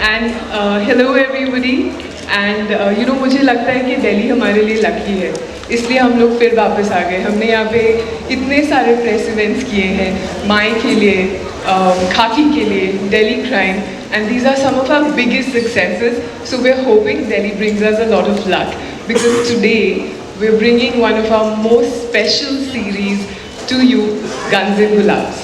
And hello everybody. And मुझे लगता है कि दिल्ली हमारे लिए लकी है, इसलिए हम लोग फिर वापस आ गए. हमने यहाँ पे इतने सारे प्रेस इवेंट्स किए हैं, माई के लिए, खाकी के लिए, Delhi crime, and these are some of our biggest successes. So we're hoping Delhi brings us a lot of luck, because today we're bringing one of our most special series to you, Guns and Gulaabs.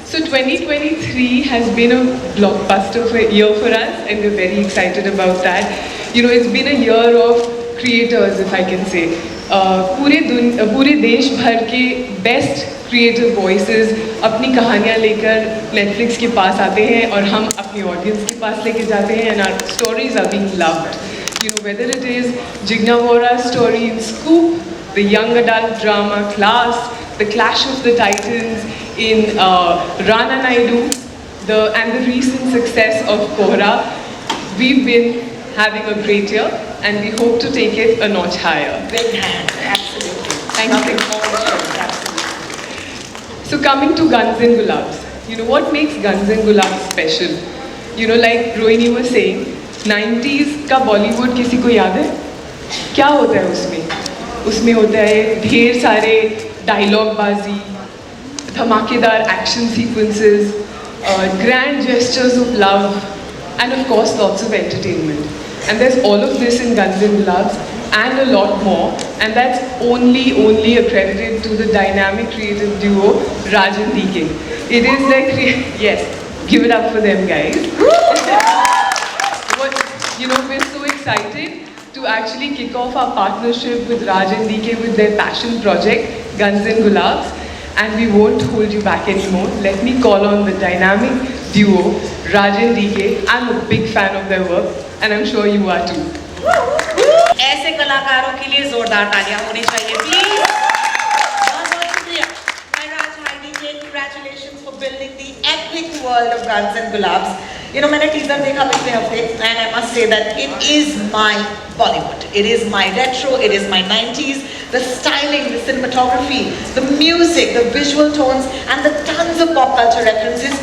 So 2023 has been a blockbuster year for us, and we're very excited about that. It's been a year of creators, if I can say. पूरे देश भर के best creative voices अपनी कहानियाँ लेकर Netflix के पास आते हैं और हम अपनी ऑडियंस के पास लेके जाते हैं, and our stories are being loved. Whether it is Jigna Vora's story in Scoop, the young adult drama Class, the Clash of the Titans in Rana Naidu, and the recent success of Kohra, we've been having a great year, and we hope to take it a notch higher. Big hand, absolutely. Thank you. So coming to Guns and Gulaabs, what makes Guns and Gulaabs special? Like Rohini was saying, 90s का बॉलीवुड किसी को याद है? क्या होता है उसमें? उसमें होता है ढेर सारे डायलॉग बाजी, धमाकेदार action sequences, grand gestures of love, and of course lots of entertainment. And there's all of this in Guns and Gulaabs and a lot more, and that's only accredited to the dynamic creative duo Raj and ЛИКЕ. It is like, yes, give it up for them, guys. We're so excited to actually kick off our partnership with Raj and ЛИКЕ with their passion project, Guns and Gulaabs. And we won't hold you back anymore. Let me call on the dynamic duo, Raj and ЛИКЕ. I'm a big fan of their work, and I'm sure you are too. ऐसे कलाकारों के लिए जोरदार तालियां होनी चाहिए, please. बहुत शुक्रिया. Hi Raj, hi लीके. Congratulations for building the epic world of Guns and Gulaabs. मैंने टीजर देखा पिछले हफ्ते, and I must say that it is my Bollywood. It is my retro. It is my 90s. The styling, the cinematography, the music, the visual tones, and the tons of pop culture references.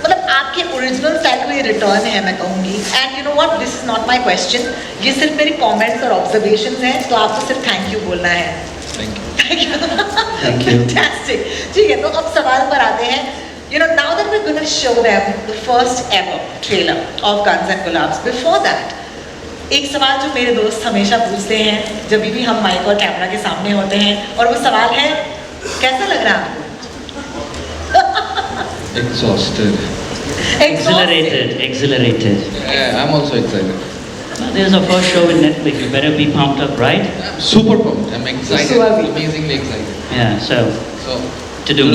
मतलब आपके original style को ये return है, मैं कहूँगी. And what, this is not my question. ये सिर्फ मेरी कमेंट्स और ऑब्जर्वेशंस हैं, तो आपको सिर्फ थैंक यू बोलना है. Thank you. Fantastic. ठीक है, तो अब सवाल पर आते हैं. Now that we're going to show them the first ever trailer of Guns and Gulaabs, before that, एक सवाल जो मेरे दोस्त हमेशा पूछते हैं जब भी हम माइक और कैमरा के सामने होते हैं, और वो सवाल है, कैसा लग रहा है आपको? Exhausted. Exhilarated. Yeah, I'm also excited. This is our first show in Netflix. You better be pumped up, right? I'm super pumped. I'm excited. Amazingly excited. Yeah. So to do.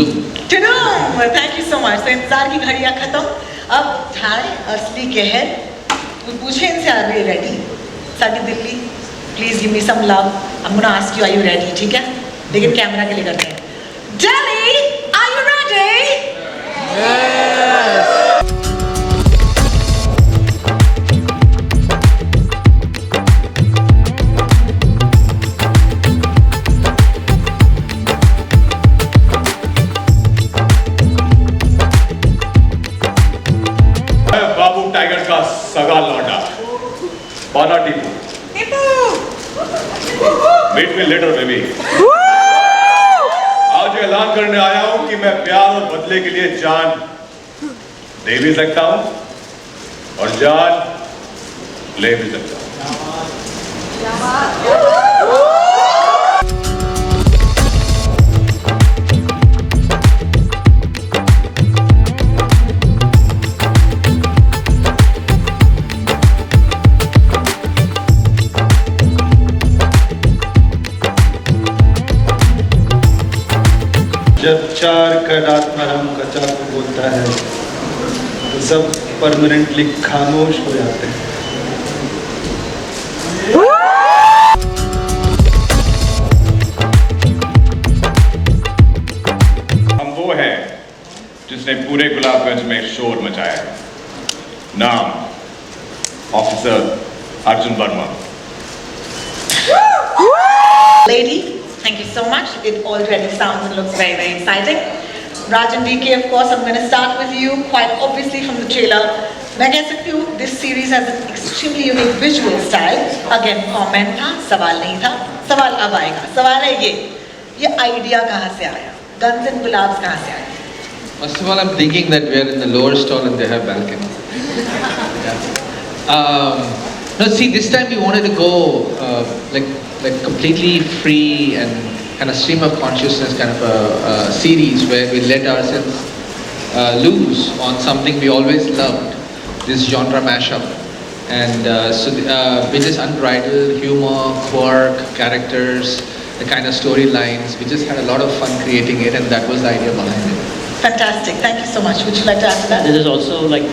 Thank you so much. तो इंतजार की घड़ियाँ खत्म. अब झाड़े असली कहर. पूछे इनसे, are you ready? Sari Delhi, please give me some love. I'm gonna ask you, are you ready? ठीक है? लेकिन कैमरा के लिए करते हैं. Delhi, are you ready? Yes. बाबू टाइगर का सगा लौंडा बाना Tipu. Meet me later baby. आज ऐलान करने आया हूं कि मैं प्यार और बदले के लिए जान दे भी सकता हूं और जान ले भी सकता हूं. जब चार का रात हराम का चाकू बोलता है तो सब परमानेंटली खामोश हो जाते हैं. हम वो हैं जिसने पूरे गुलाबगंज में शोर मचाया. नाम officer Arjun Verma. Lady, thank you so much. It already sounds and looks very, very exciting. Raj and DK, of course, I'm going to start with you, quite obviously from the trailer. मैं कह सकती हूँ, this series has an extremely unique visual style. Again, comment था, सवाल नहीं था, सवाल अब आएगा. सवाल है ये idea कहाँ से आया? Guns and Gulabs कहाँ से आया? First of all, I'm thinking that we are in the lower stall and they have balcony. No, see, this time we wanted to go like completely free and kind of stream of consciousness kind of a series where we let ourselves loose on something we always loved, this genre mashup. And with this unbridled humor, quirk, characters, the kind of storylines, we just had a lot of fun creating it, and that was the idea behind it. Fantastic, thank you so much. Would you like to add to that? This is also like,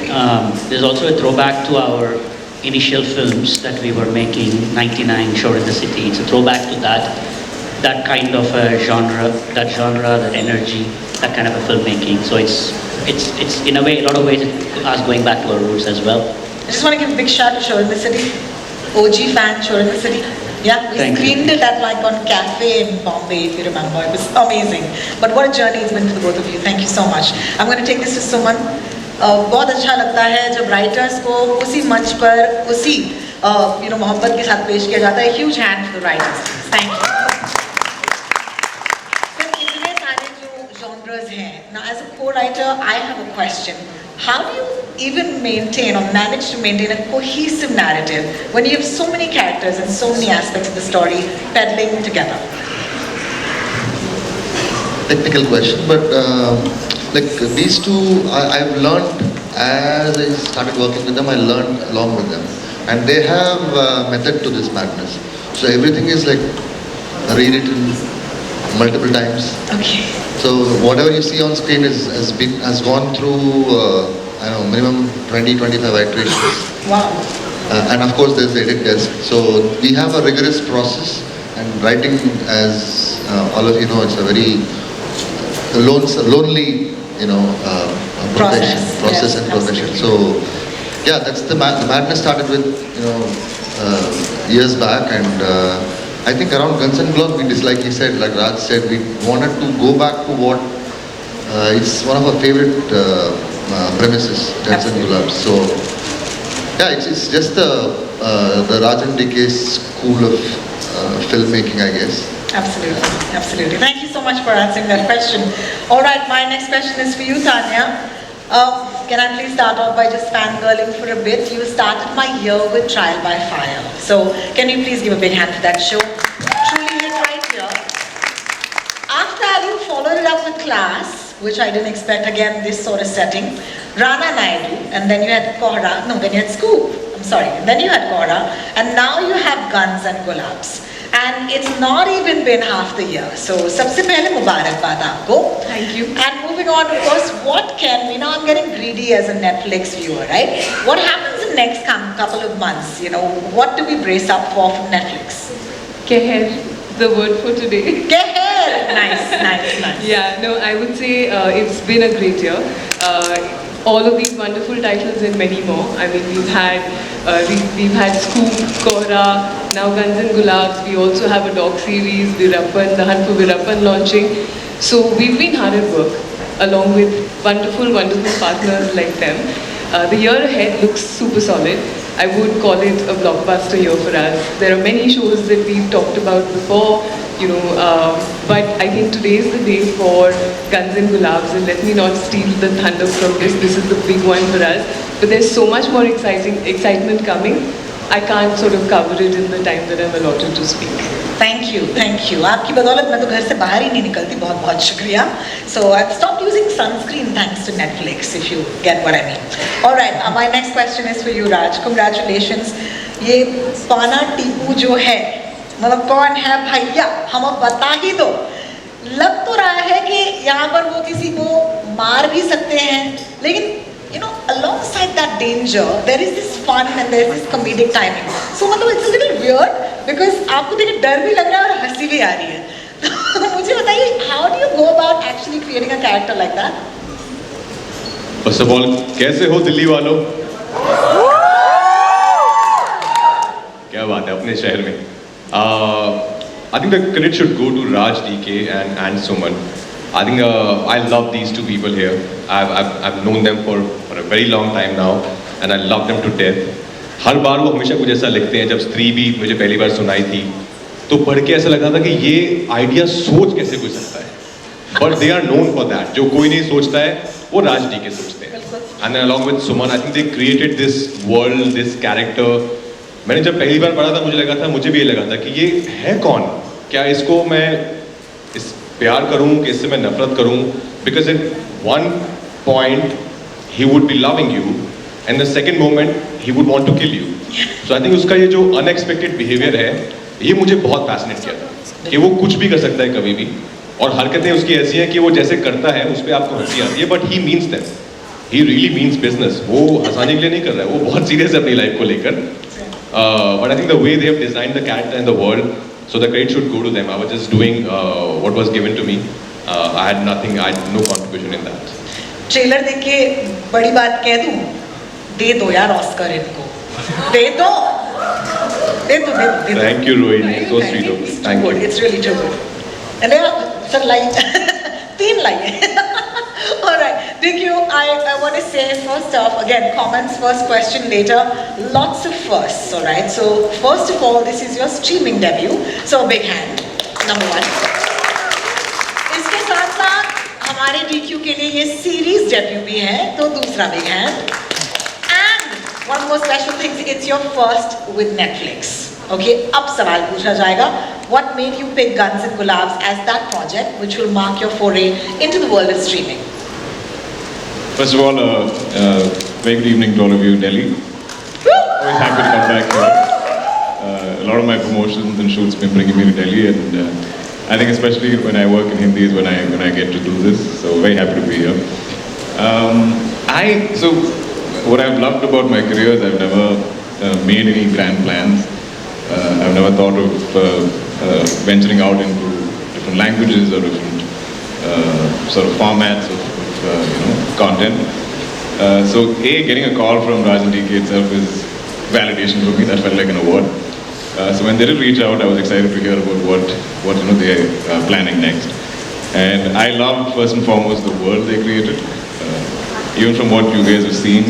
there's also a throwback to our initial films that we were making, 99, Shore in the City. It's a throwback to that kind of a genre, that energy, that kind of a filmmaking. So it's in a way, a lot of ways, us going back to our roots as well. I just want to give a big shout to Shore in the City. OG fan, Shore in the City. Yeah, we screened it at LIKE Cafe in Bombay, if you remember. It was amazing. But what a journey it's been for the both of you. Thank you so much. I'm going to take this to Suman. बहुत अच्छा लगता है जब writers को उसी मंच पर उसी मोहब्बत के साथ पेश किया जाता है. Huge hand for the writers. Thank you. Sir इतने सारे जो genres हैं. Now as a co-writer, I have a question. How do you even maintain or manage to maintain a cohesive narrative when you have so many characters and so many aspects of the story peddling together? Technical question, but like these two, I've learned as I started working with them, I learned along with them. And they have a method to this madness. So everything is like rewritten multiple times. Okay. So whatever you see on screen has gone through I don't know, minimum 20-25 iterations. Wow. And of course there's the edit desk. So we have a rigorous process, and writing, as all of you know, it's a very lonely process and profession. So yeah, that's the madness started with years back, and I think around Guns and Gulabs, like he said, like Raj said, we wanted to go back to what it's one of our favorite premises, Guns and Gulabs. So yeah, it's just the Raj and DK school of filmmaking, I guess. Absolutely, absolutely. Thank you so much for answering that question. All right, my next question is for you, Tanya. Can I please start off by just fangirling for a bit? You started my year with Trial by Fire. So can you please give a big hand for that show? Truly hit right here. After having followed it up with Class, which I didn't expect, again, this sort of setting, Rana Naidu, and then you had then you had Scoop, and then you had Kohra, and now you have Guns and Gulabs. And it's not even been half the year. So, सबसे पहले मुबारकबाद आपको. Thank you. And moving on, of course, now I'm getting greedy as a Netflix viewer, right? What happens in the next couple of months? What do we brace up for from Netflix? Keher, the word for today. Keher! Nice. Yeah, no, I would say it's been a great year. All of these wonderful titles and many more. I mean, we've had Scoop, Kohra, now Guns and Gulabs. We also have a dog series, Virappan, The Hunt for Virappan launching. So we've been hard at work, along with wonderful partners like them. The year ahead looks super solid. I would call it a blockbuster year for us. There are many shows that we've talked about before, but I think today is the day for Guns and Gulabs, and let me not steal the thunder from this. This is the big one for us. But there's so much more excitement coming. I can't sort of cover it in the time that I'm allotted to speak. Thank you. आपकी बदौलत मैं तो घर से बाहर ही नहीं निकलती. बहुत शुक्रिया. So I've stopped using sunscreen thanks to Netflix, if you get what I mean. All right, my next question is for you, Raj. Congratulations. ये पाना टीपू जो है, मतलब कौन है भैया? हमें बता ही दो. लग तो रहा है कि यहाँ पर वो किसी को मार भी सकते हैं, लेकिन alongside that danger, there is this fun and there is this comedic timing. So, it's a little weird because आपको देख के डर भी लग रहा है और हंसी भी आ रही है. तो मुझे बताइए, how do you go about actually creating a character like that? First of all, कैसे हो दिल्ली वालों? क्या बात है अपने शहर में? I think the credit should go to Raj, DK and Suman. I think I love these two people here. I've known them for a very long time now, and I love them to death. हर बार वो हमेशा कुछ ऐसा लिखते हैं. जब स्त्री भी मुझे पहली बार सुनाई थी, तो पढ़ के ऐसा लगा था कि ये आइडिया सोच कैसे कोई सकता है. But they are known for that. जो कोई नहीं सोचता है, वो राज डी के सोचते हैं. And along with Suman, I think they created this world, this character. मैंने जब पहली बार पढ़ा था, मुझे भी ये लगा था कि ये है कौन? क्या इसको मैं इस प्यार करूं कि इससे मैं नफरत करूं? Because at one point he would be loving you, and the second moment he would want to kill you. So I think उसका ये जो unexpected behavior है, ये मुझे बहुत fascinate किया था कि वो कुछ भी कर सकता है कभी भी, और हरकतें उसकी ऐसी हैं कि वो जैसे करता है उस पर आपको हंसी आती है, but he means them. He really means business. वो हंसाने के लिए नहीं कर रहा है, वो बहुत सीरियस है अपनी लाइफ को लेकर. But I think the way they have designed the character and the world, so the credit should go to them. I was just doing what was given to me. I had nothing, I had no contribution in that. Trailer देख के बड़ी बात कह दूं, दे दो यार Oscar इनको, दे दो. Thank you, Rohini. So sweet of you. Thank you. It's really too good. And then, sir, like, 3 line. All right. Thank you. I want to say first off, again, comments first, question later. Lots of firsts. All right. So first of all, this is your streaming debut. So a big hand. Number 1. इसके साथ साथ हमारे DQ के लिए ये series debut भी है, तो दूसरा big hand. And one more special thing, it's your first with Netflix. Okay, अब सवाल पूछा जाएगा. What made you pick Guns and Gulaabs as that project which will mark your foray into the world of streaming? First of all, very good evening to all of you in Delhi. Always happy to come back here. A lot of my promotions and shoots been bringing me to Delhi, and I think especially when I work in Hindi is when I get to do this. So very happy to be here. So what I've loved about my career is I've never made any grand plans. I've never thought of venturing out into different languages or different sort of formats of content. So getting a call from Raj and DK itself is validation for me. That felt like an award. So when they did reach out, I was excited to hear about what they're planning next. And I loved first and foremost the world they created. Even from what you guys have seen,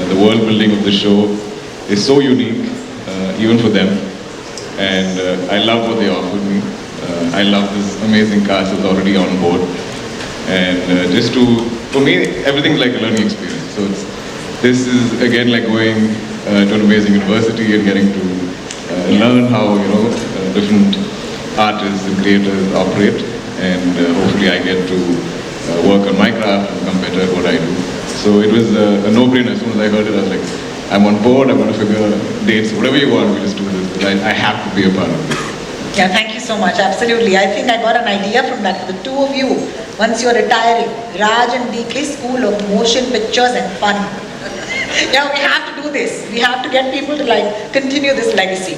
the world building of the show is so unique, even for them. And I love what they offered me. I love this amazing cast that's already on board. And for me, everything's like a learning experience. So this is again like going to an amazing university and getting to learn how different artists and creators operate. And hopefully I get to work on my craft and become better at what I do. So it was a no-brainer. As soon as I heard it, I was like, I'm on board, I'm going to figure dates, whatever you want, we just do this. Because I have to be a part of this. Yeah, thank you so much. Absolutely. I think I got an idea from that. For the two of you, once you're retiring, Raj and DK School of Motion Pictures and Fun. Yeah, we have to do this. We have to get people to continue this legacy.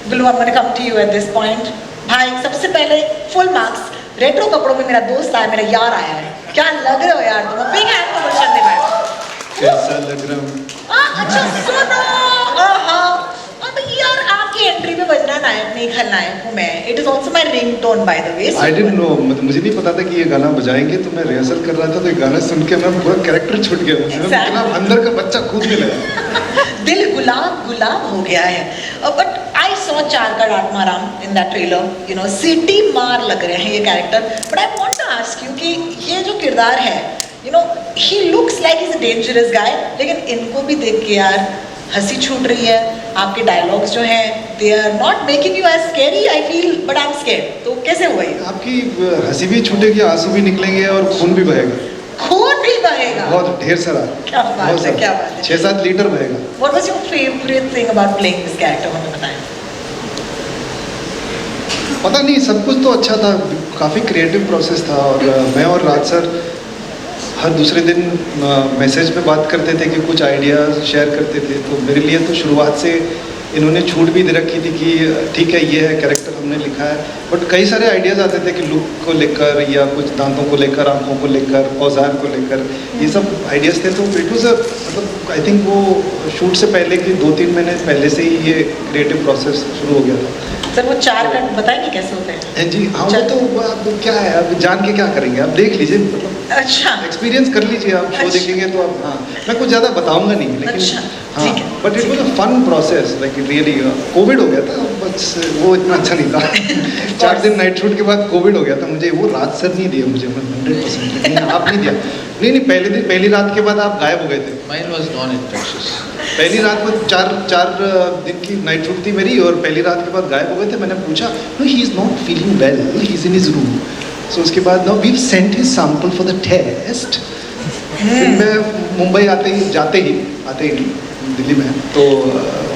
Gulu, I'm going to come to you at this point. भाई सबसे पहले full marks. Retro कपड़ों में मेरा दोस्त आया, मेरा यार आया है. क्या लग रहे हो यार तुम? Big hand for गुलशन दे भाई. कैसा लग रहा हूँ? अच्छा सुनो. अब यार आपकी एंट्री में बजना नायक नहीं खलनायक हूँ मैं. It is also my ringtone by the way. I didn't know. मुझे नहीं पता था कि ये गाना बजाएंगे, तो मैं रिहर्सल कर रहा था, तो ये गाना सुन के मैं पूरा कैरेक्टर छूट गया. मतलब अंदर का बच्चा कूदने लगा. दिल गुलाब गुलाब हो गया है. But I saw Charkad Atmaram in that trailer. सिटी मार लग रहे हैं ये character. But I want to ask you कि ये जो किरदार है, he looks like he's a dangerous guy. लेकिन इनको भी देख के यार हंसी छूट रही है. आपके डायलॉग्स जो हैं, they are not making you as scary. I feel, but I'm scared. तो कैसे हुआ ये? आपकी हंसी भी छूटेगी, आंसू भी निकलेंगे और खून भी बहेगा. खून भी बहेगा. बहुत ढेर सारा. क्या बात है, क्या बात है. 6-7 लीटर बहेगा. What was your favorite thing about playing this character? हमें बताएं. पता नहीं, सब कुछ तो अच्छा था. काफ़ी क्रिएटिव प्रोसेस था. और मैं और राज सर हर दूसरे दिन मैसेज पे बात करते थे कि कुछ आइडियाज़ शेयर करते थे. तो मेरे लिए तो शुरुआत से इन्होंने छूट भी दे रखी थी कि ठीक है, ये है कैरेक्टर हमने लिखा है. बट कई सारे आइडियाज़ आते थे कि लुक को लेकर या कुछ दांतों को लेकर, आँखों को लेकर, औजार को लेकर, ये सब आइडियाज़ थे. तो इट वाज मतलब आई थिंक वो शूट से पहले कि 2-3 महीने पहले से ही ये क्रिएटिव प्रोसेस शुरू हो गया था. सर वो 4 कट बताएंगे कैसे होते हैं? जी हाँ, वो तो अब क्या है, अब जान के क्या करेंगे, आप देख लीजिए, मतलब अच्छा एक्सपीरियंस कर लीजिए, आप शो अच्छा। देखेंगे तो आप, हाँ मैं कुछ ज़्यादा बताऊंगा नहीं, लेकिन अच्छा, हाँ, ठीक है। But it was a fun process, like really. COVID हो गया था, बस वो इतना अच्छा नहीं था। 4 दिन नाइट शूट के बाद कोविड हो गया था मुझे, वो रात सर नहीं दिया मुझे, 100%। नहीं, आप नहीं दिया, नहीं पहले दिन, पहली रात के बाद आप गायब हो गए थे। Mine was non-infectious. पहली रात में 4 दिन की नाइट शूट थी मेरी, और पहली रात के बाद गायब हो गए थे। मैंने पूछा, no he is not feeling well, he is in his room. So उसके बाद no we sent his sample for the test. फिर मैं मुंबई आते ही नहीं, दिल्ली में, तो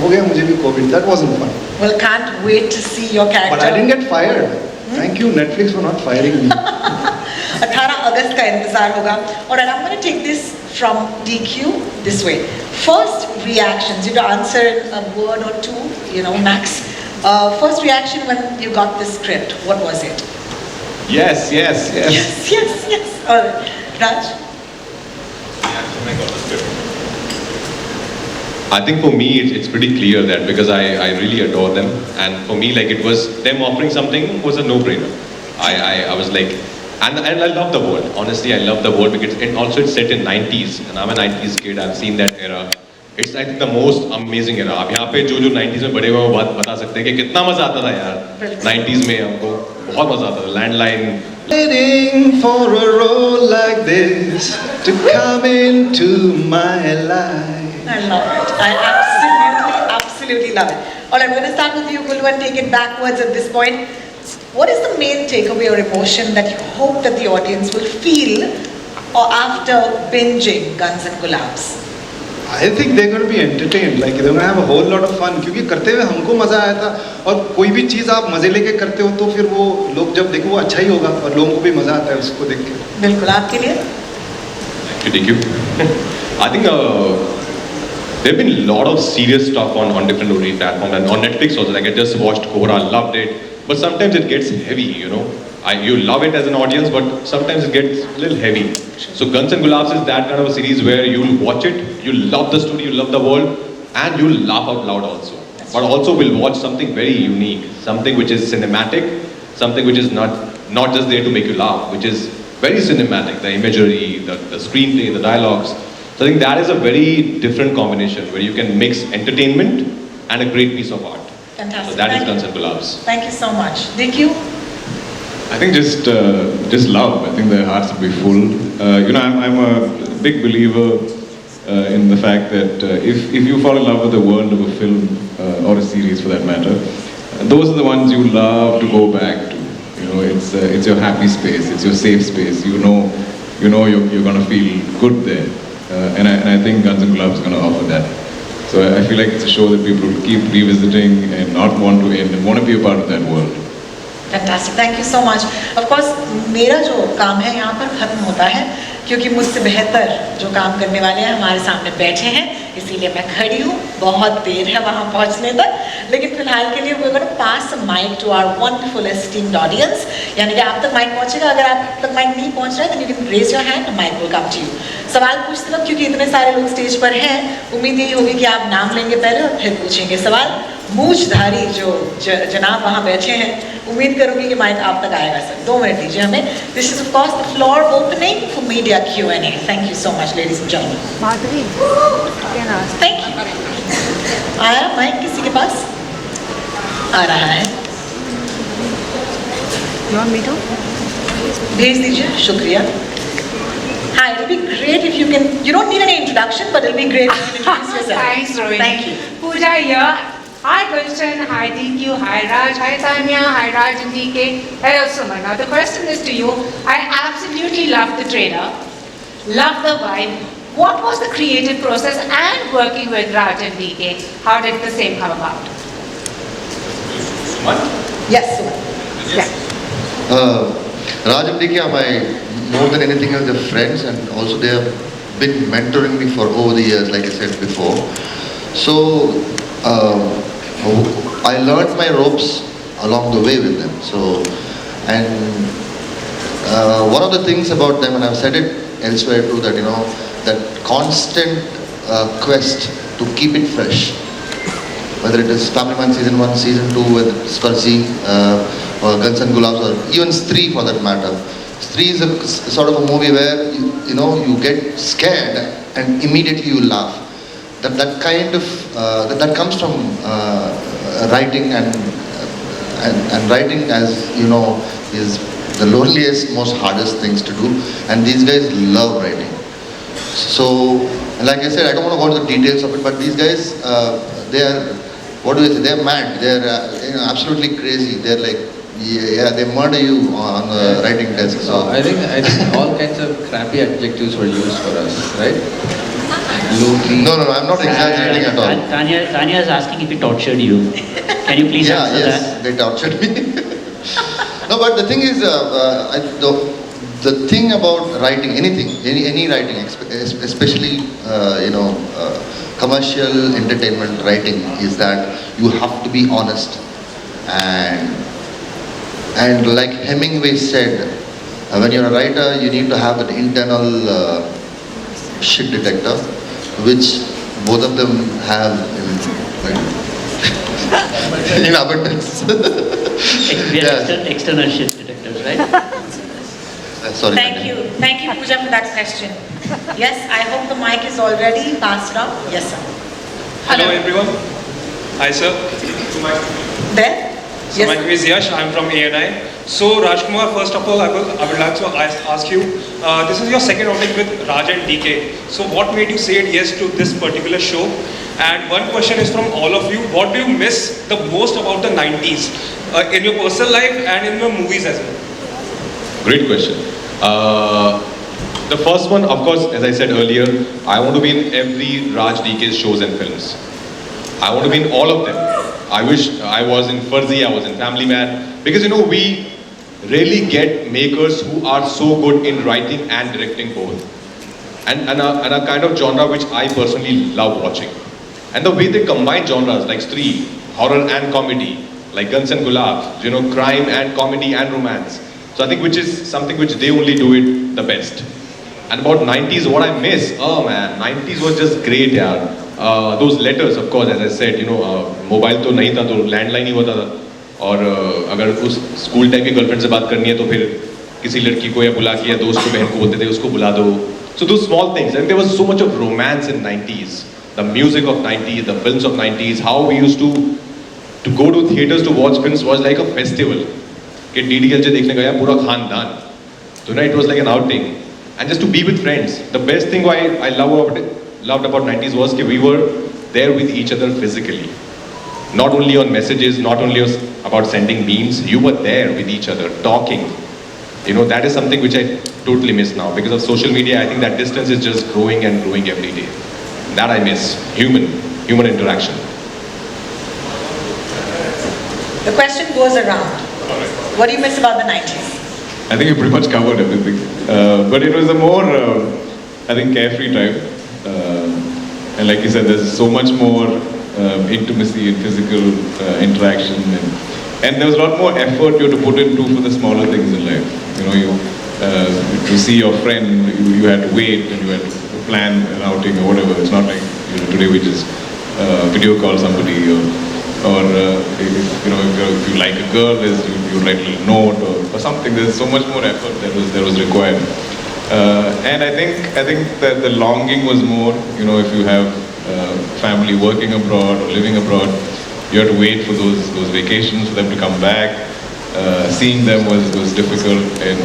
हो गया मुझे भी COVID. That wasn't fun. Well, can't wait to see your character. But I didn't get fired. Thank you Netflix for not firing me. 18 अगस्त का इंतजार होगा। और I'm going to take this from DQ this way. First reactions, you to answer in a word or two, you know, max. First reaction when you got the script, what was it? Yes. Yes. All right. Raj? I think for me it's pretty clear that because I really adore them, and for me like it was them offering something was a no-brainer. I was like, and I love the world. Honestly, I love the world because it's set in 90s, and I'm a 90s kid. I've seen that era. It's I think the most amazing era. आप यहाँ पे जो 90s में बड़े हुए हैं वो बात बता सकते हैं कि कितना मजा आता था यार 90s में, हमको बहुत मजा आता था। Landline, Waiting for a role like this to come into my life. I love it. I absolutely love it. All right, I'm going to start with you, Gulu, and take it backwards at this point. What is the main takeaway or emotion that you hope that the audience will feel or after binging Guns and Gulaabs? I think they're going to be entertained. Like they're going to have a whole lot of fun. क्योंकि करते हुए हमको मजा आया था, और कोई भी चीज़ आप मजे लेके करते हो तो फिर वो लोग जब देखो वो अच्छा ही होगा, और लोगों को भी मजा आता है उसको देख के। बिल्कुल, आपके लिए? Thank you. I think there have been a lot of serious stuff on different OTT platforms and on Netflix also. Like I just watched Cobra, loved it, but sometimes it gets heavy, you know. You love it as an audience, but sometimes it gets a little heavy. So Guns and Gulaabs is that kind of a series where you'll watch it, you'll love the story, you'll love the world, and you'll laugh out loud also. But also we'll watch something very unique, something which is cinematic, something which is not just there to make you laugh, which is very cinematic, the imagery, the screenplay, the dialogues. So I think that is a very different combination where you can mix entertainment and a great piece of art. Fantastic. So that is Thank Guns you. and Gulaabs. Thank you so much. DQ? I think just love. I think their hearts will be full. You know, I'm a big believer in the fact that if you fall in love with the world of a film or a series for that matter, those are the ones you love to go back to. You know, it's your happy space, it's your safe space. You know you're going to feel good there, and I think Guns and Gulaabs is going to offer that. So I feel like it's a show that people will keep revisiting and not want to end and want to be a part of that world. Fantastic. Thank you so much. Of course, मेरा जो काम है यहाँ पर खत्म होता है, क्योंकि मुझसे बेहतर जो काम करने वाले हैं हमारे सामने बैठे हैं, इसीलिए मैं खड़ी हूँ। बहुत देर है वहाँ पहुँचने तक, लेकिन फिलहाल के लिए we're going to pass the mic to our wonderful esteemed audience. यानी कि आप तक माइक पहुँचेगा, अगर आप तक माइक नहीं पहुँच रहा है, then you can raise your hand and mic will come to you. सवाल पूछते वक्त क्योंकि इतने सारे लोग स्टेज पर हैं, उम्मीद यही होगी कि आप नाम लेंगे पहले और फिर पूछेंगे सवाल। मूछधारी जो जनाब वहाँ बैठे हैं, उम्मीद करूँगी कि माइक आप तक आएगा सर। 2 मिनट दीजिए हमें। This is of course the floor opening for media Q&A. Thank you so much, ladies and gentlemen. Madhuri, can I ask? Thank you. आया माइक किसी के पास? आ रहा है। You want me to? भेज दीजिए, शुक्रिया। Hi, it'll be great if you can. You don't need any introduction, but it'll be great if you introduce yourself. Thanks, Rohini. Thank you. Pooja here. Hi, Gulshan. Hi, DQ. Hi, Raj. Hi, Tanya. Hi, Raj and DK. Hello, Suma. Now, the question is to you. I absolutely love the trailer. Love the vibe. What was the creative process and working with Raj and DK? How did the same come about? Yes, Suma. Yeah. Raj and DK are more than anything else, they're friends, and also they have been mentoring me for over the years, like I said before. So I learned my ropes along the way with them. So, and one of the things about them, and I've said it elsewhere too, that that constant quest to keep it fresh. whether it is Family Man season 1, season 2, whether it's Farzi, or Guns and Gulaabs, or even Stree for that matter. Stree is a sort of a movie where you get scared and immediately you laugh. That kind of that comes from writing, and writing, as you know, is the loneliest, most hardest things to do, and these guys love writing. So, like I said, I don't want to go into the details of it, but these guys, they are, what do we say, they're mad, they're absolutely crazy, they're like, yeah, they murder you on the writing desk. So I think all kinds of crappy adjectives were used for us, right? Lonely. No, I'm not exaggerating at all. Tanya is asking if he tortured you. Can you please answer that? They tortured me. No, but the thing is, the thing about writing, anything, any writing, especially commercial entertainment writing, is that you have to be honest. And like Hemingway said, when you're a writer, you need to have that internal shit detector, which both of them have in abundance. We are external shit detectors, right? Sorry. Thank you, Pooja, for that question. Yes, I hope the mic is already passed around. Yes, sir. Hello everyone. Hi sir. There? So my name is Yash, I'm from ANI. So RajKummar, first of all, I would like to ask you, this is your second outing with Raj and DK. So what made you say yes to this particular show? And one question is from all of you, what do you miss the most about the 90s in your personal life and in your movies as well? Great question. The first one, of course, as I said earlier, I want to be in every Raj DK shows and films. I want to be in all of them. I wish I was in Farzi, I was in Family Man, because we rarely get makers who are so good in writing and directing both. And a kind of genre which I personally love watching. And the way they combine genres like Stree, horror and comedy, like Guns and Gulaabs, crime and comedy and romance. So I think which is something which they only do it the best. And about 90s, what I miss, oh man, 90s was just great, yaar. Those letters, of course, as I said, mobile तो नहीं था, तो landline ही होता था. और अगर उस school time की girlfriend से बात करनी है, तो फिर किसी लड़की को या बुला के या दोस्त को बहन को बोलते थे, उसको बुला दो. So those small things, and there was so much of romance in 90s. The music of 90s, the films of 90s, how we used to go to theaters to watch films was like a festival. कि DDLJ देखने गया पूरा खानदान. So it was like an outing. And just to be with friends. The best thing I loved about 90s was that we were there with each other physically. Not only on messages, not only about sending memes, you were there with each other, talking. That is something which I totally miss now. Because of social media, I think that distance is just growing and growing every day. That I miss, human interaction. The question goes around. What do you miss about the 90s? I think you pretty much covered everything. But it was a more, I think, carefree time. And like you said, there's so much more intimacy and physical interaction. And there was a lot more effort you had to put into for the smaller things in life. To see your friend, you had to wait and you had to plan an outing or whatever. It's not like today we just video call somebody or if you like a girl, you write a little note or something. There's so much more effort that was required. And I think that the longing was more, if you have family working abroad or living abroad, you have to wait for those vacations for them to come back. Seeing them was difficult, and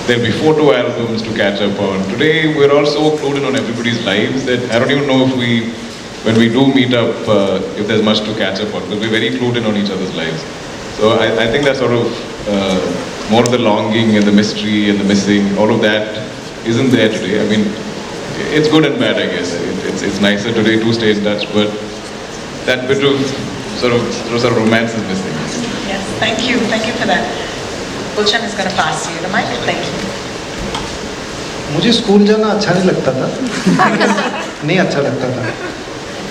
there'll be photo albums to catch up on. Today we're all so clued in on everybody's lives that I don't even know if when we do meet up, if there's much to catch up on, because we're very clued in on each other's lives. So I think that sort of more of the longing and the mystery and the missing, all of that isn't there today. I mean, it's good and bad, I guess. It's nicer today to stay in touch, but that bit of sort of romance is missing. Yes, thank you for that. Gulshan is going to pass you the mic. Thank you. मुझे school जाना अच्छा नहीं लगता था, नहीं अच्छा लगता था,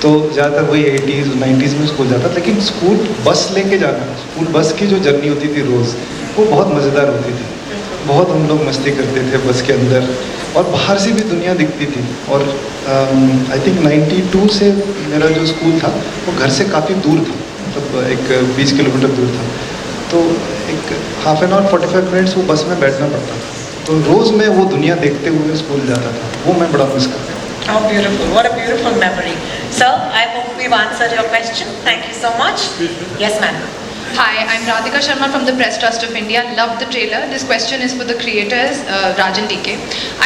तो ज़्यादातर वही 80s 90s में स्कूल जाता, लेकिन स्कूल बस लेके जाना, स्कूल बस की जो जर्नी होती थी रोज़, वो बहुत मज़ेदार होती थी. बहुत हम लोग मस्ती करते थे बस के अंदर, और बाहर से भी दुनिया दिखती थी। और आई थिंक 92 से मेरा जो स्कूल था वो घर से काफ़ी दूर था, मतलब एक 20 किलोमीटर दूर था। तो एक हाफ एन आवर 45 मिनट्स वो बस में बैठना पड़ता था, तो रोज़ मैं वो दुनिया देखते हुए स्कूल जाता था, वो मैं बड़ा मिस करता हूँ। How beautiful, what a beautiful memory. Sir, I hope we've answered your question. Thank you so much. Yes, ma'am. Hi, I'm Radhika Sharma from the Press Trust of India. Love the trailer. This question is for the creators, Raj and DK.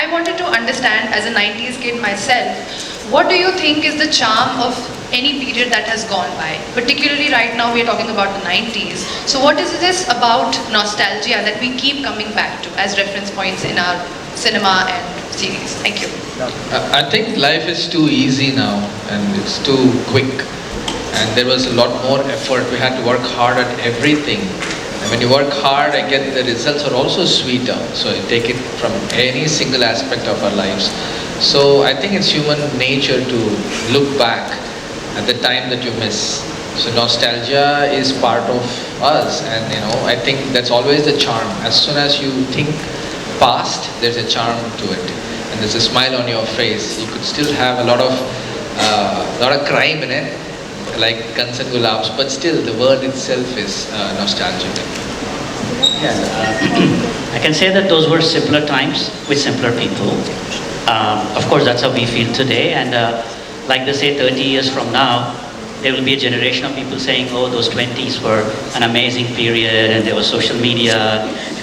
I wanted to understand, as a 90s kid myself, what do you think is the charm of any period that has gone by? Particularly right now, we are talking about the 90s. So what is this about nostalgia that we keep coming back to as reference points in our cinema and series? Thank you. I think life is too easy now and it's too quick. And there was a lot more effort. We had to work hard at everything. And when you work hard, I get the results are also sweeter. So you take it from any single aspect of our lives. So I think it's human nature to look back at the time that you miss. So nostalgia is part of us, and I think that's always the charm. As soon as you think past, there's a charm to it, and there's a smile on your face. You could still have a lot of crime in it, like Guns and Gulaabs, but still the world itself is nostalgic. I can say that those were simpler times with simpler people. Of course, that's how we feel today, and like they say, 30 years from now, there will be a generation of people saying, oh, those 20s were an amazing period, and there was social media.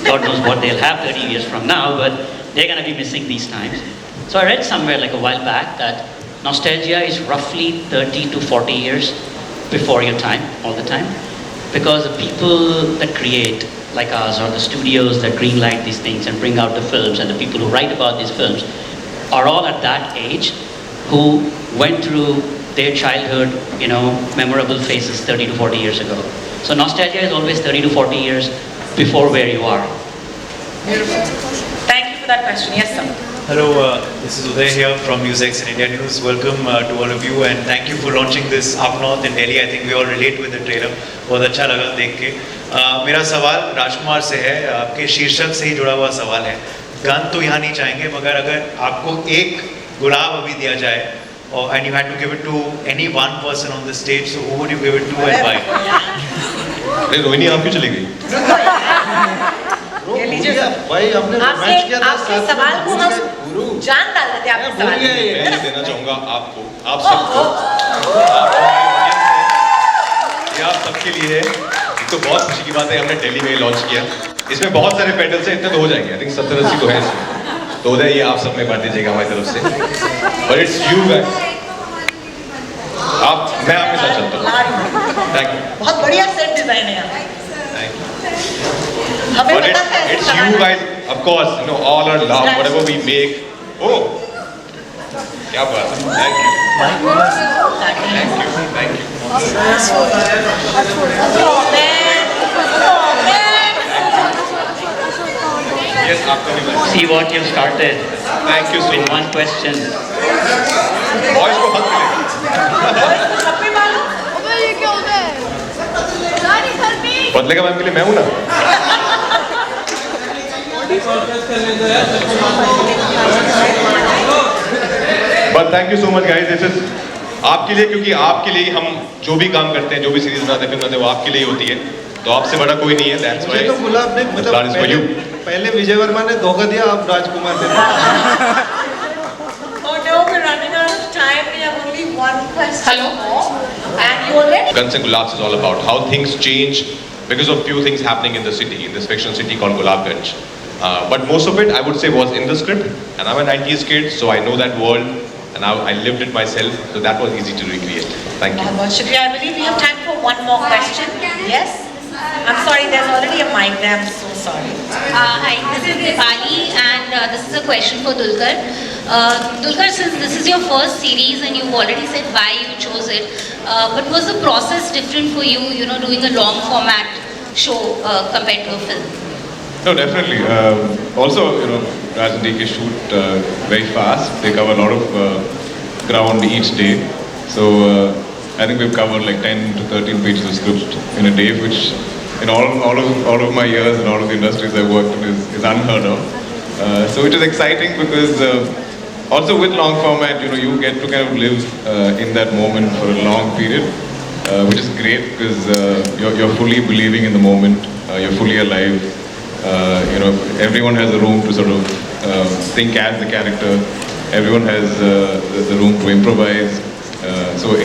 God knows what they'll have 30 years from now, but they're going to be missing these times. So I read somewhere like a while back that nostalgia is roughly 30 to 40 years before your time, all the time. Because the people that create, like us, or the studios that greenlight these things and bring out the films, and the people who write about these films, are all at that age who went through their childhood, memorable phases 30 to 40 years ago. So nostalgia is always 30 to 40 years before where you are. Beautiful. Thank you for that question. Yes, sir. Hello, this is Uday here from NewsX and India News. Welcome to all of you, and thank you for launching this up north in Delhi. I think we all relate with the trailer. बहुत अच्छा लगा देख के. मेरा सवाल राजकुमार से है, आपके शीर्षक से ही जुड़ा हुआ सवाल है. गन तो यहाँ नहीं चाहेंगे, मगर अगर आपको एक गुलाब अभी दिया जाए, and you had to give it to any one person on the stage, so who would you give it to and why? अरे रोहिणी आप क्यों चली गई? ये लीजिए भाई हमने रोमांच किया था, आपके सवाल को हम जान डाल देते हैं आपके सवाल में। मैं ये देना चाहूँगा आपको, आप सबको, ये आप सबके लिए है। तो बहुत खुशी की बात है, हमने दिल्ली में लॉन्च किया। इसमें बहुत सारे पेटल्स हैं, इतने तो हो जाएंगे। आई थिंक 70-80 तो है इसमें। तो उधर ये आप सब में बांट दीजिएगा हमारी तरफ से। But it's you guys. मैं आपके साथ चलता हूँ। Thank you. बहुत बढ़िया सेट डिजाइन है यहाँ। But it's you guys, of course, all our love, whatever we make. Oh, क्या बात है. Thank you. Thank you. Yes, आपका भी. See what you started. Thank you so much. With one question. Boys को हक मिलेगा. बदलेगा मैम के लिए मैं हूँ ना. But thank you so much guys. This is आपके लिए, क्योंकि आपके लिए हम जो भी काम करते हैं, जो भी सीरीज बनाते हैं, फिल्म बनाते हैं, वो आपके लिए होती है. तो आपसे बड़ा कोई नहीं है. That's why. तो गुलाब ने मतलब पहले विजय वर्मा ने धोखा दिया, अब राजकुमार ने. Oh no, we're running out of time. We have only one question. Hello. And you already. Guns and Gulaabs is all about how things change because of few things happening in the city, in this fictional city called Gulabganj. But most of it, I would say, was in the script. And I'm a 90s kid, so I know that world. And I lived it myself, so that was easy to recreate. Thank you. Shukriya, I believe we have time for one more question. Yes? I'm sorry, there's already a mic there. I'm so sorry. Hi, this is Dipali, and this is a question for Dulquer. Dulquer, since this is your first series and you've already said why you chose it, but was the process different for you, doing a long format show compared to a film? No, definitely. Also, Raj and DK shoot very fast. They cover a lot of ground each day. So I think we've covered like 10 to 13 pages of script in a day, which in all of my years and all of the industries I've worked in is unheard of. So it is exciting because also with long format, you get to kind of live in that moment for a long period, which is great because you're fully believing in the moment, you're fully alive. Everyone has a room to sort of think as the character. Everyone has the room to improvise. So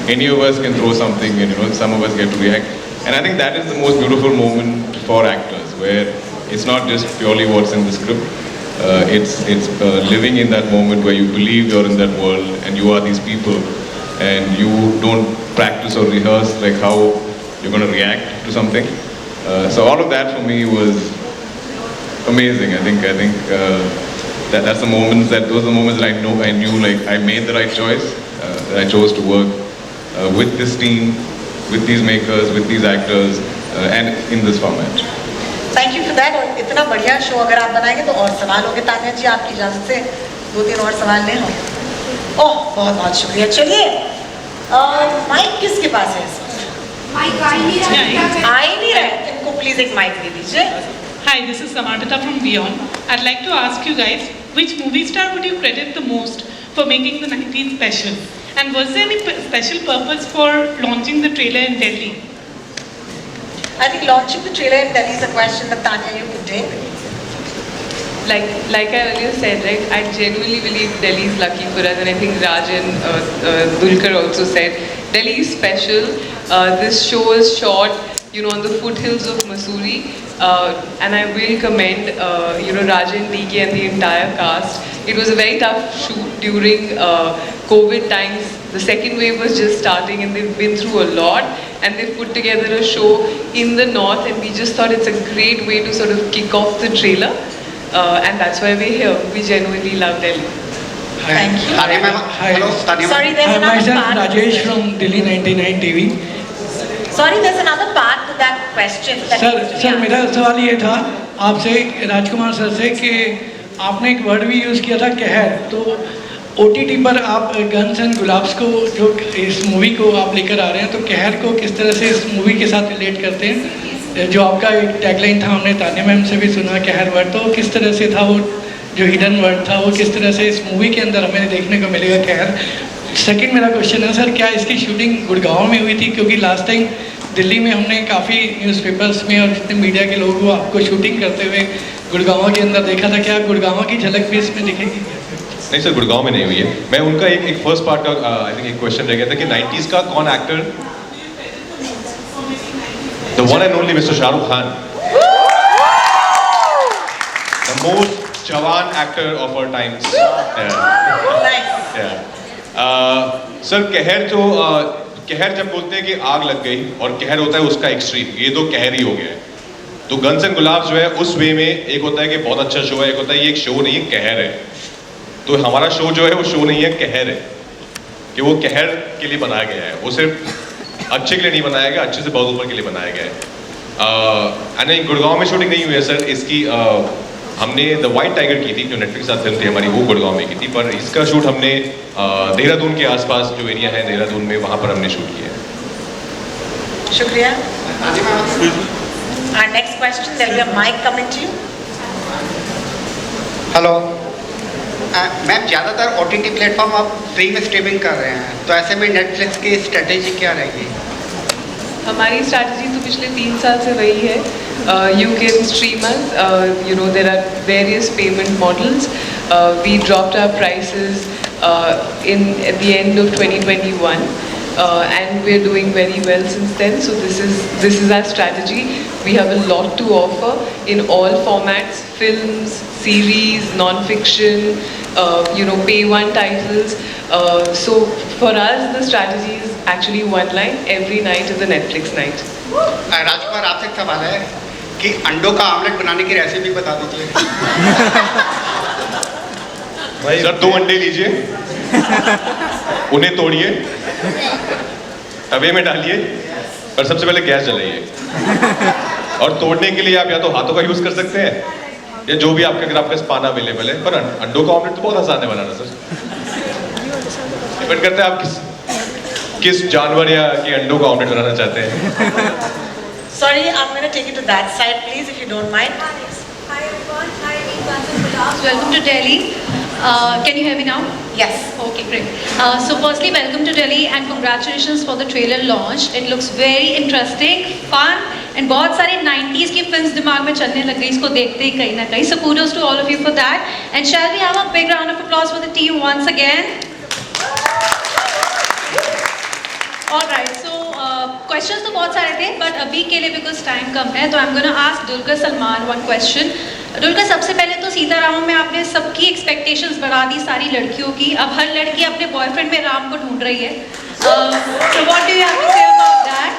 any of us can throw something, and some of us get to react. And I think that is the most beautiful moment for actors, where it's not just purely what's in the script. It's living in that moment where you believe you're in that world and you are these people, and you don't practice or rehearse like how you're going to react to something. So all of that for me was amazing. I think those are the moments that I knew like I made the right choice. That I chose to work with this team, with these makers, with these actors, and in this format. Thank you for that. और इतना बढ़िया show अगर आप बनाएंगे तो और सवाल होंगे तान्या जी, आपकी इजाज़त से 2-3 और सवाल लें हम। ओह बहुत बहुत शुक्रिया। चलिए माइक किसके पास है? माइक आ ही नहीं रहा है। इनको प्लीज एक माइक दे दीजिए। Hi, this is Samantha from Beyond. I'd like to ask you guys, which movie star would you credit the most for making the 90s special? And was there any special purpose for launching the trailer in Delhi? I think launching the trailer in Delhi is a question that Tanya you could take. Like I earlier said, right? I genuinely believe Delhi is lucky for us, and I think Raj and Dulquer also said Delhi is special. This show is shot, on the foothills of Missouri, and I will commend, Raj and DK and the entire cast. It was a very tough shoot during COVID times. The second wave was just starting, and they've been through a lot, and they've put together a show in the north, and we just thought it's a great way to sort of kick off the trailer, and that's why we're here. We genuinely love Delhi. Thank you. Hi. Sorry, there's another myself part. Rajesh from Delhi 99 TV. Sorry, there's another part to that question. Sir मेरा सवाल ये था आपसे, राजकुमार sir से, कि आपने एक word भी यूज़ किया था कहर। तो OTT पर आप गन्स एंड गुलाब्स को, जो इस मूवी को आप लेकर आ रहे हैं, तो कहर को किस तरह से इस मूवी के साथ रिलेट करते हैं? जो आपका एक टैगलाइन था, हमने तान्या मैम से भी सुना कहर वर्ड, तो किस तरह से था वो जो हिडन वर्ड था, वो किस तरह से इस मूवी के अंदर हमें देखने को मिलेगा कहर? सेकंड मेरा क्वेश्चन है सर, क्या इसकी शूटिंग गुड़गांव में हुई थी? क्योंकि लास्ट टाइम दिल्ली में हमने काफ़ी न्यूज़पेपर्स में और जितने मीडिया के लोग वो आपको शूटिंग करते हुए गुड़गांव के अंदर देखा था। क्या गुड़गांव की झलक भी इसमें दिखेगी? नहीं सर, गुड़गांव में नहीं हुई है। मैं उनका एक फर्स्ट पार्ट का आई थिंक एक क्वेश्चन रह गया था कि 90s का कौन actor, the one and only mister Shahrukh Khan, the most जवान actor of our times. Sir कहर जब बोलते हैं कि आग लग गई, और कहर होता है उसका एक्सट्रीम, ये तो कहर ही हो गया है। तो गन्स एंड गुलाब्स जो है उस वे में एक होता है कि बहुत अच्छा शो है, एक होता है ये एक शो नहीं है, कहर है। तो हमारा शो जो है वो शो नहीं है, कहर है, कि वो कहर के लिए बनाया गया है। वो सिर्फ अच्छे के लिए नहीं बनाया गया, अच्छे से बहुत ऊपर के लिए बनाया गया है। नहीं, गुड़गांव में शूटिंग नहीं हुई है सर इसकी। हमने द वाइट टाइगर की थी, जो नेटफ्लिक्स साथ फिल्म थी हमारी, वो गुड़गांव में की थी। पर इसका शूट हमने देहरादून के आसपास जो एरिया है देहरादून में, वहाँ पर हमने शूट किया है। शुक्रिया। Our next question, there will be a mic coming to you. Hello ma'am, ज़्यादातर OTT प्लेटफॉर्म आप फ्री में स्ट्रीमिंग कर रहे हैं, तो ऐसे में नेटफ्लिक्स की स्ट्रेटेजी क्या रहेगी? हमारी स्ट्रैटेजी तो पिछले 3 साल से वही है। You can stream us. There are various payment models. We dropped our prices at the end of 2021. And we're doing very well since then. So this is our strategy. We have a lot to offer in all formats: films, series, non-fiction, pay one titles. So for us, the strategy is actually one line: every night is a Netflix night. राजकुमार, आपसे एक सवाल है कि अंडों का omelette बनाने की recipe बता दीजिए। सर 2 अंडे लीजिए, उन्हें तोड़िए, तवे में डालिए, और सबसे पहले गैस जलाइए। और तोड़ने के लिए आप या तो हाथों का यूज कर सकते हैं, या जो भी आपके पास पाना अवेलेबल है। पर अंडों का ऑमलेट तो बहुत आसान है बनाना सर। डिपेंड करता है आप किस जानवर या के अंडों का ऑमलेट बनाना चाहते हैं। Sorry, I'm going to take it to that side, please, if you don't mind. Hi everyone. Hi, Gulabs, welcome to Delhi. Can you hear me now? Yes. Okay, great. So firstly, welcome to Delhi and congratulations for the trailer launch. It looks very interesting, fun, and बहुत सारे 90s की films दिमाग में चलने लग गई इसको देखते ही कहीं ना कहीं. So kudos to all of you for that. And shall we have a big round of applause for the team once again? All right. So questions तो बहुत सारे थे, but अभी के लिए because time कम है, तो I'm gonna ask Dulquer Salman one question. Dulquer, सबसे पहले तो सीतारामम में आपने सबकी expectations बढ़ा दी सारी लड़कियों की. अब हर लड़की अपने बॉयफ्रेंड में राम को ढूंढ रही है. So what do you have to say about that?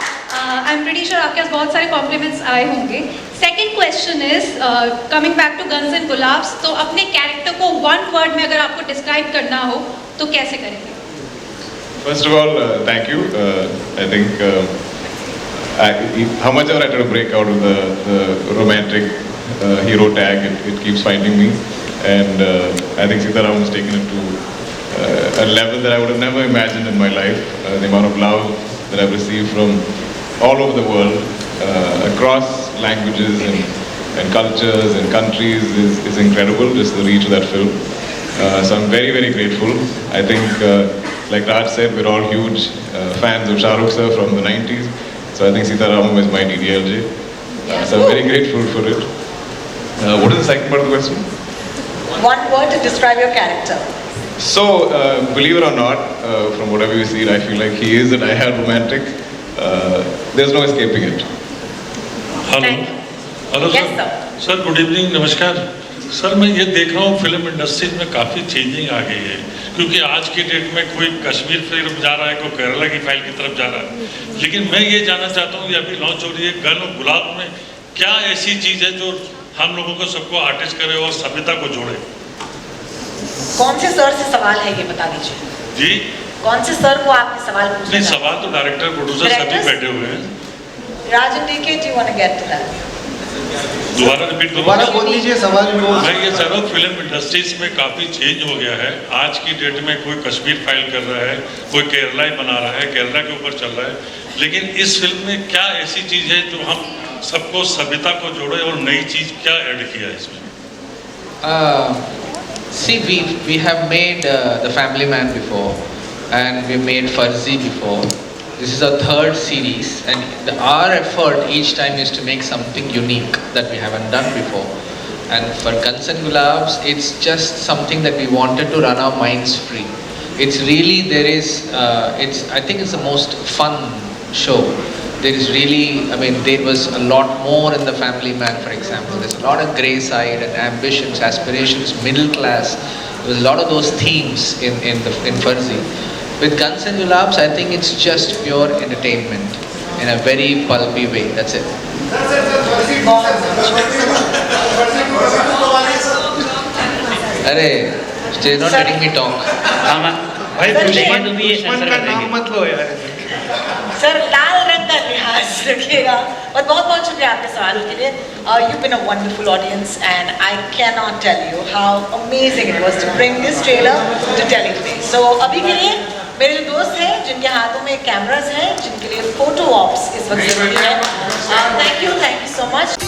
I'm pretty sure आपके पास बहुत सारे compliments आए होंगे. Second question is coming back to Guns and Gulabs. तो अपने character को one word में अगर आपको describe करना हो तो कैसे करेंगे? First of all, thank you. I think how much ever I try to break out of the romantic hero tag, it keeps finding me. And I think Sitaram has taken it to a level that I would have never imagined in my life. The amount of love that I've received from all over the world, across languages and cultures and countries is incredible, just the reach of that film. So I'm very, very grateful. I think, like Raj said, we're all huge fans of Shah Rukh sir from the 90s. So I think Sitaramam is my DDLJ. So I'm very grateful for it. What is the second part of the question? One word to describe your character. So, believe it or not, from whatever you see, I feel like he is a die-hard romantic. There's no escaping it. Hello hello sir. Sir good evening, नमस्कार sir. मैं ये देख रहा हूँ film industries में काफ़ी changing आ गई है, क्योंकि आज की डेट में कोई कश्मीर फिल्म जा रहा है, कोई केरला की फाइल की तरफ जा रहा है. लेकिन मैं ये जानना चाहता हूँ, ये अभी लॉन्च हो रही है गन और गुलाब में, क्या ऐसी चीज़ है जो हम लोगों को सबको आर्टिस्ट करे और सभ्यता को जोड़े? कौन से सर से सवाल है ये बता दीजिए. जी, कौन से सर को आपने सवाल पूछा? नहीं, सवाल तो डायरेक्टर प्रोड्यूसर सभी बैठे हुए हैं. Raj and DK, do you want to get to that? दोबारा रिपीट दोबारा बोल लीजिए सवाल. मैं ये चाह रहा हूँ फिल्म इंडस्ट्रीज में काफ़ी चेंज हो गया है. आज की डेट में कोई कश्मीर फाइल कर रहा है, कोई केरला ही बना रहा है, केरला के ऊपर चल रहा है. लेकिन इस फिल्म में क्या ऐसी चीज़ है जो हम सबको सभ्यता को जोड़े और नई चीज़ क्या ऐड किया है इसमें? See, we have made The Family Man before, and we made Farzi before. This is our third series, and our effort each time is to make something unique that we haven't done before. And for Guns and Gulabs, it's just something that we wanted to run our minds free. It's really, I think it's the most fun show. There is really, there was a lot more in The Family Man, for example. There's a lot of grey side and ambitions, aspirations, middle class. There's a lot of those themes in Farzi. With Guns and Gulabs, I think it's just pure entertainment in a very pulpy way. That's it. अरे, they're not letting me talk. भाई दुश्मन का नाम मत लो यार. Sir लाल रंग का लिहाज रखिएगा. और बहुत बहुत शुक्रिया आपके सवाल के लिए. You've been a wonderful audience, and I cannot tell you how amazing it was to bring this trailer to Delhi today. So अभी के लिए मेरे जो दोस्त हैं जिनके हाथों में कैमरास हैं, जिनके लिए फोटो ऑप्स इस वक्त जरूरी है. Thank you so much.